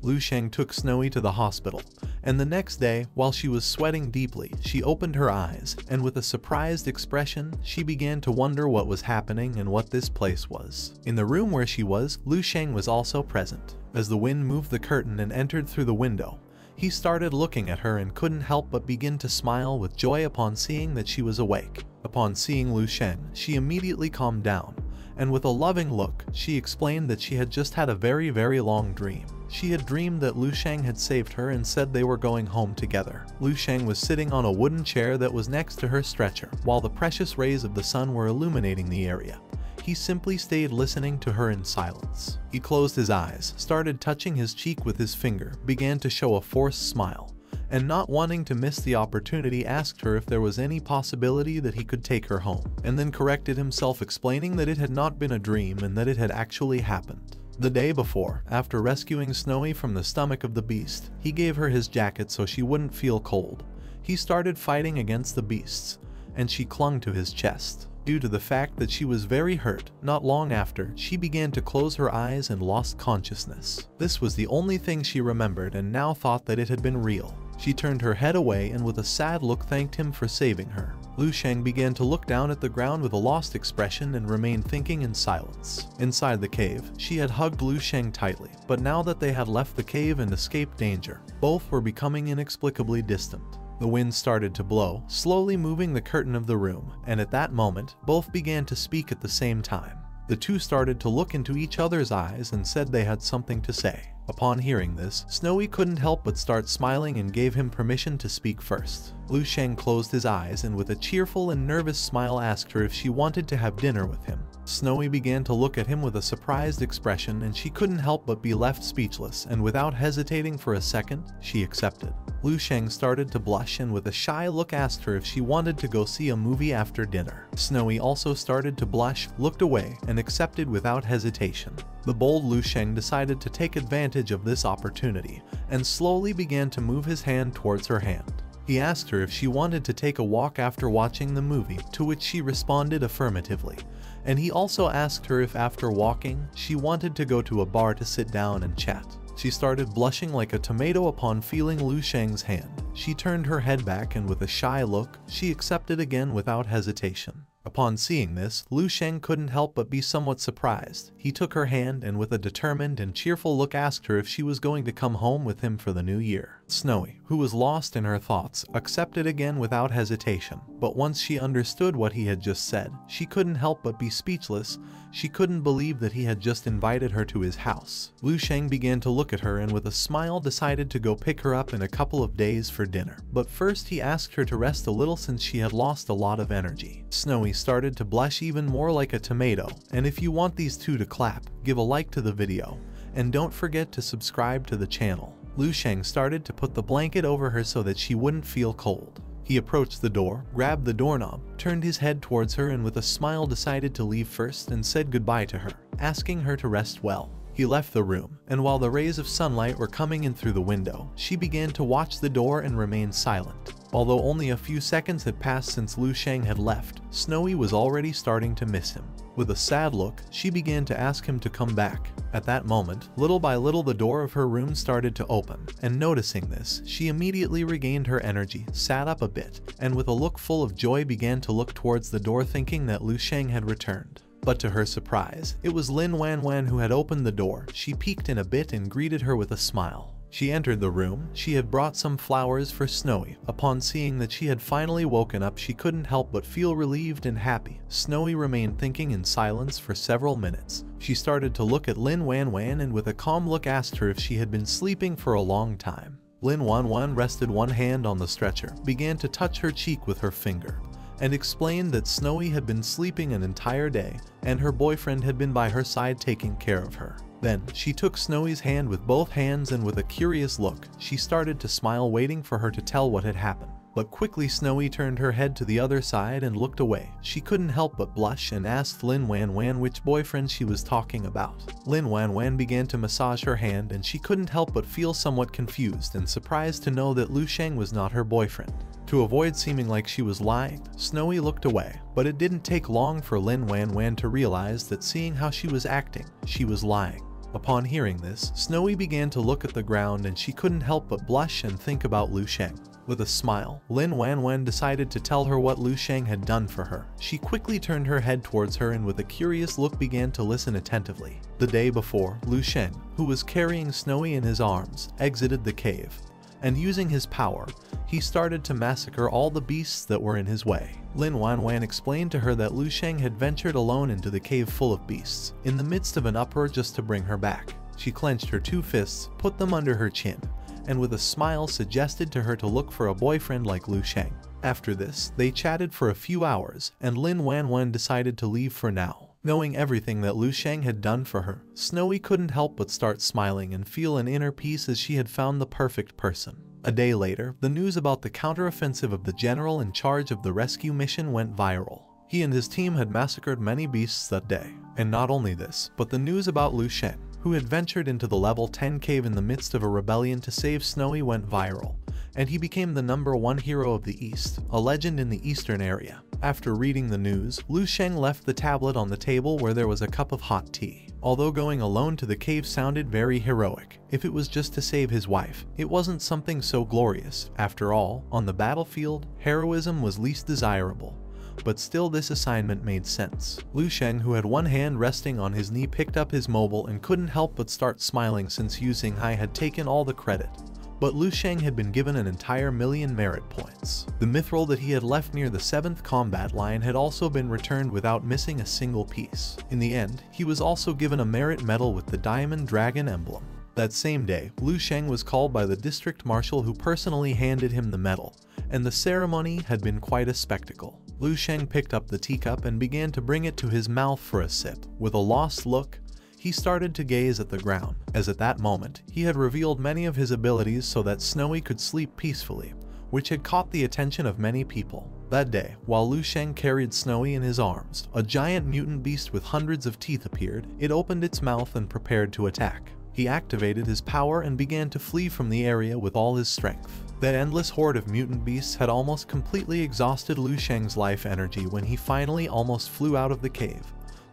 Lu Sheng took Snowy to the hospital, and the next day, while she was sweating deeply, she opened her eyes, and with a surprised expression, she began to wonder what was happening and what this place was. In the room where she was, Lu Sheng was also present. As the wind moved the curtain and entered through the window, he started looking at her and couldn't help but begin to smile with joy upon seeing that she was awake. Upon seeing Lu Sheng, she immediately calmed down, and with a loving look, she explained that she had just had a very long dream. She had dreamed that Lu Sheng had saved her and said they were going home together. Lu Sheng was sitting on a wooden chair that was next to her stretcher, while the precious rays of the sun were illuminating the area. He simply stayed listening to her in silence. He closed his eyes, started touching his cheek with his finger, began to show a forced smile, and not wanting to miss the opportunity asked her if there was any possibility that he could take her home, and then corrected himself explaining that it had not been a dream and that it had actually happened. The day before, after rescuing Snowy from the stomach of the beast, he gave her his jacket so she wouldn't feel cold. He started fighting against the beasts, and she clung to his chest. Due to the fact that she was very hurt, not long after, she began to close her eyes and lost consciousness. This was the only thing she remembered and now thought that it had been real. She turned her head away and with a sad look thanked him for saving her. Lu Sheng began to look down at the ground with a lost expression and remained thinking in silence. Inside the cave, she had hugged Lu Sheng tightly, but now that they had left the cave and escaped danger, both were becoming inexplicably distant. The wind started to blow, slowly moving the curtain of the room, and at that moment, both began to speak at the same time. The two started to look into each other's eyes and said they had something to say. Upon hearing this, Snowy couldn't help but start smiling and gave him permission to speak first. Lu Sheng closed his eyes and with a cheerful and nervous smile asked her if she wanted to have dinner with him. Snowy began to look at him with a surprised expression and she couldn't help but be left speechless, and without hesitating for a second, she accepted. Lu Sheng started to blush and with a shy look asked her if she wanted to go see a movie after dinner. Snowy also started to blush, looked away, and accepted without hesitation. The bold Lu Sheng decided to take advantage of this opportunity and slowly began to move his hand towards her hand. He asked her if she wanted to take a walk after watching the movie, to which she responded affirmatively, and he also asked her if after walking, she wanted to go to a bar to sit down and chat. She started blushing like a tomato upon feeling Lu Sheng's hand. She turned her head back and with a shy look, she accepted again without hesitation. Upon seeing this, Lu Sheng couldn't help but be somewhat surprised. He took her hand and with a determined and cheerful look asked her if she was going to come home with him for the new year. Snowy, who was lost in her thoughts, accepted again without hesitation. But once she understood what he had just said, she couldn't help but be speechless. She couldn't believe that he had just invited her to his house. Lu Sheng began to look at her and with a smile decided to go pick her up in a couple of days for dinner. But first he asked her to rest a little since she had lost a lot of energy. Snowy started to blush even more like a tomato, and if you want these two to clap, give a like to the video, and don't forget to subscribe to the channel. Lu Sheng started to put the blanket over her so that she wouldn't feel cold. He approached the door, grabbed the doorknob, turned his head towards her and with a smile decided to leave first and said goodbye to her, asking her to rest well. He left the room, and while the rays of sunlight were coming in through the window, she began to watch the door and remain silent. Although only a few seconds had passed since Lu Sheng had left, Snowy was already starting to miss him. With a sad look, she began to ask him to come back. At that moment, little by little the door of her room started to open, and noticing this, she immediately regained her energy, sat up a bit, and with a look full of joy began to look towards the door thinking that Lu Sheng had returned. But to her surprise, it was Lin Wanwan who had opened the door. She peeked in a bit and greeted her with a smile. She entered the room. She had brought some flowers for Snowy. Upon seeing that she had finally woken up, she couldn't help but feel relieved and happy. Snowy remained thinking in silence for several minutes. She started to look at Lin Wanwan and with a calm look asked her if she had been sleeping for a long time. Lin Wanwan rested one hand on the stretcher, began to touch her cheek with her finger, and explained that Snowy had been sleeping an entire day and her boyfriend had been by her side taking care of her. Then, she took Snowy's hand with both hands and with a curious look, she started to smile waiting for her to tell what had happened. But quickly Snowy turned her head to the other side and looked away. She couldn't help but blush and asked Lin Wanwan which boyfriend she was talking about. Lin Wanwan began to massage her hand and she couldn't help but feel somewhat confused and surprised to know that Lu Sheng was not her boyfriend. To avoid seeming like she was lying, Snowy looked away, but it didn't take long for Lin Wanwan to realize that seeing how she was acting, she was lying. Upon hearing this, Snowy began to look at the ground and she couldn't help but blush and think about Lu Sheng. With a smile, Lin Wanwen decided to tell her what Lu Sheng had done for her. She quickly turned her head towards her and with a curious look began to listen attentively. The day before, Lu Sheng, who was carrying Snowy in his arms, exited the cave. And using his power, he started to massacre all the beasts that were in his way. Lin Wanwan explained to her that Lu Sheng had ventured alone into the cave full of beasts, in the midst of an uproar just to bring her back. She clenched her two fists, put them under her chin, and with a smile suggested to her to look for a boyfriend like Lu Sheng. After this, they chatted for a few hours, and Lin Wanwan decided to leave for now. Knowing everything that Lu Sheng had done for her, Snowy couldn't help but start smiling and feel an inner peace as she had found the perfect person. A day later, the news about the counteroffensive of the general in charge of the rescue mission went viral. He and his team had massacred many beasts that day. And not only this, but the news about Lu Sheng, who had ventured into the level 10 cave in the midst of a rebellion to save Snowy, went viral, and he became the #1 hero of the East, a legend in the eastern area. After reading the news, Lu Sheng left the tablet on the table where there was a cup of hot tea. Although going alone to the cave sounded very heroic, if it was just to save his wife, it wasn't something so glorious. After all, on the battlefield, heroism was least desirable. But still, this assignment made sense. Lu Sheng, who had one hand resting on his knee, picked up his mobile and couldn't help but start smiling since Yu Xinghai had taken all the credit. But Lu Sheng had been given an entire 1,000,000 merit points. The mithril that he had left near the 7th combat line had also been returned without missing a single piece. In the end, he was also given a merit medal with the Diamond Dragon emblem. That same day, Lu Sheng was called by the district marshal, who personally handed him the medal, and the ceremony had been quite a spectacle. Lu Sheng picked up the teacup and began to bring it to his mouth for a sip. With a lost look, he started to gaze at the ground, as at that moment, he had revealed many of his abilities so that Snowy could sleep peacefully, which had caught the attention of many people. That day, while Lu Sheng carried Snowy in his arms, a giant mutant beast with hundreds of teeth appeared. It opened its mouth and prepared to attack. He activated his power and began to flee from the area with all his strength. That endless horde of mutant beasts had almost completely exhausted Lu Sheng's life energy when he finally almost flew out of the cave.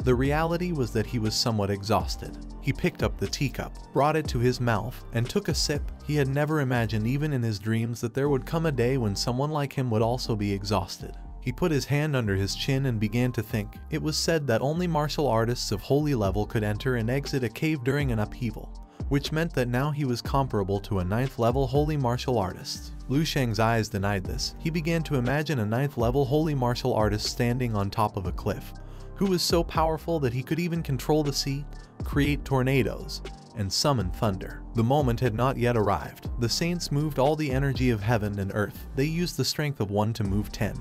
The reality was that he was somewhat exhausted. He picked up the teacup, brought it to his mouth, and took a sip. He had never imagined, even in his dreams, that there would come a day when someone like him would also be exhausted. He put his hand under his chin and began to think. It was said that only martial artists of holy level could enter and exit a cave during an upheaval, which meant that now he was comparable to a 9th level holy martial artist. Lu Sheng's eyes denied this. He began to imagine a 9th level holy martial artist standing on top of a cliff, who was so powerful that he could even control the sea, create tornadoes, and summon thunder. The moment had not yet arrived. The saints moved all the energy of heaven and earth. They used the strength of 1 to move 10,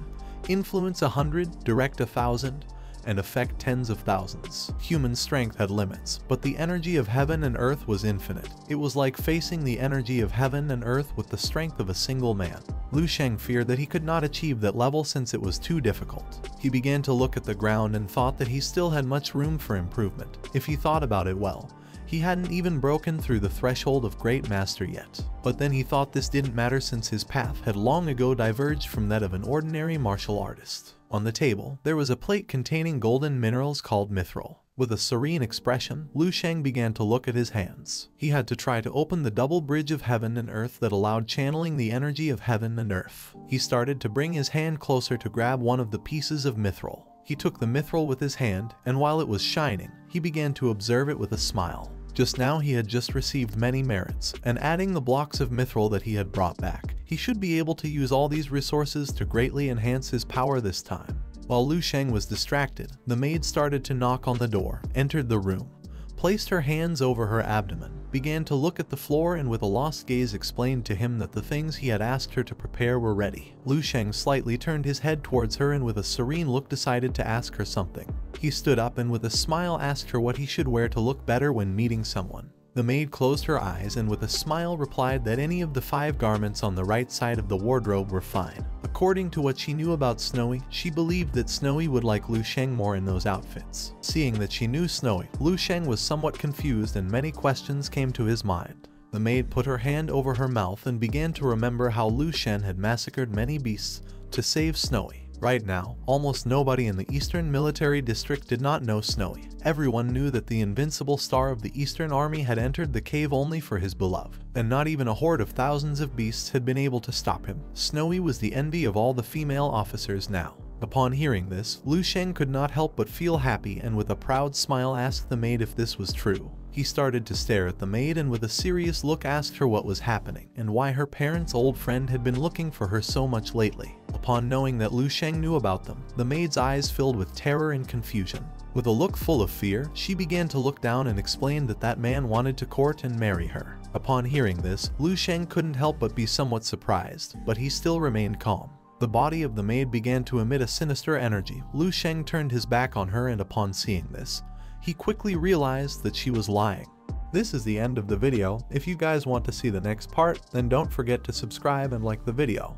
influence 100, direct 1,000, and affect tens of thousands. Human strength had limits, but the energy of heaven and earth was infinite. It was like facing the energy of heaven and earth with the strength of a single man. Lu Sheng feared that he could not achieve that level since it was too difficult. He began to look at the ground and thought that he still had much room for improvement. If he thought about it well, he hadn't even broken through the threshold of Great Master yet. But then he thought this didn't matter since his path had long ago diverged from that of an ordinary martial artist. On the table, there was a plate containing golden minerals called mithril. With a serene expression, Lu Sheng began to look at his hands. He had to try to open the double bridge of heaven and earth that allowed channeling the energy of heaven and earth. He started to bring his hand closer to grab one of the pieces of mithril. He took the mithril with his hand, and while it was shining, he began to observe it with a smile. Just now he had just received many merits, and adding the blocks of mithril that he had brought back, he should be able to use all these resources to greatly enhance his power this time. While Lu Sheng was distracted, the maid started to knock on the door, entered the room, placed her hands over her abdomen, began to look at the floor, and with a lost gaze explained to him that the things he had asked her to prepare were ready. Lu Sheng slightly turned his head towards her and with a serene look decided to ask her something. He stood up and with a smile asked her what he should wear to look better when meeting someone. The maid closed her eyes and with a smile replied that any of the 5 garments on the right side of the wardrobe were fine. According to what she knew about Snowy, she believed that Snowy would like Lu Sheng more in those outfits. Seeing that she knew Snowy, Lu Sheng was somewhat confused and many questions came to his mind. The maid put her hand over her mouth and began to remember how Lu Sheng had massacred many beasts to save Snowy. Right now, almost nobody in the Eastern Military District did not know Snowy. Everyone knew that the invincible star of the Eastern Army had entered the cave only for his beloved, and not even a horde of thousands of beasts had been able to stop him. Snowy was the envy of all the female officers now. Upon hearing this, Lu Sheng could not help but feel happy and with a proud smile asked the maid if this was true. He started to stare at the maid and with a serious look asked her what was happening and why her parents' old friend had been looking for her so much lately. Upon knowing that Lu Sheng knew about them, the maid's eyes filled with terror and confusion. With a look full of fear, she began to look down and explained that that man wanted to court and marry her. Upon hearing this, Lu Sheng couldn't help but be somewhat surprised, but he still remained calm. The body of the maid began to emit a sinister energy. Lu Sheng turned his back on her and upon seeing this, he quickly realized that she was lying. This is the end of the video. If you guys want to see the next part, then don't forget to subscribe and like the video.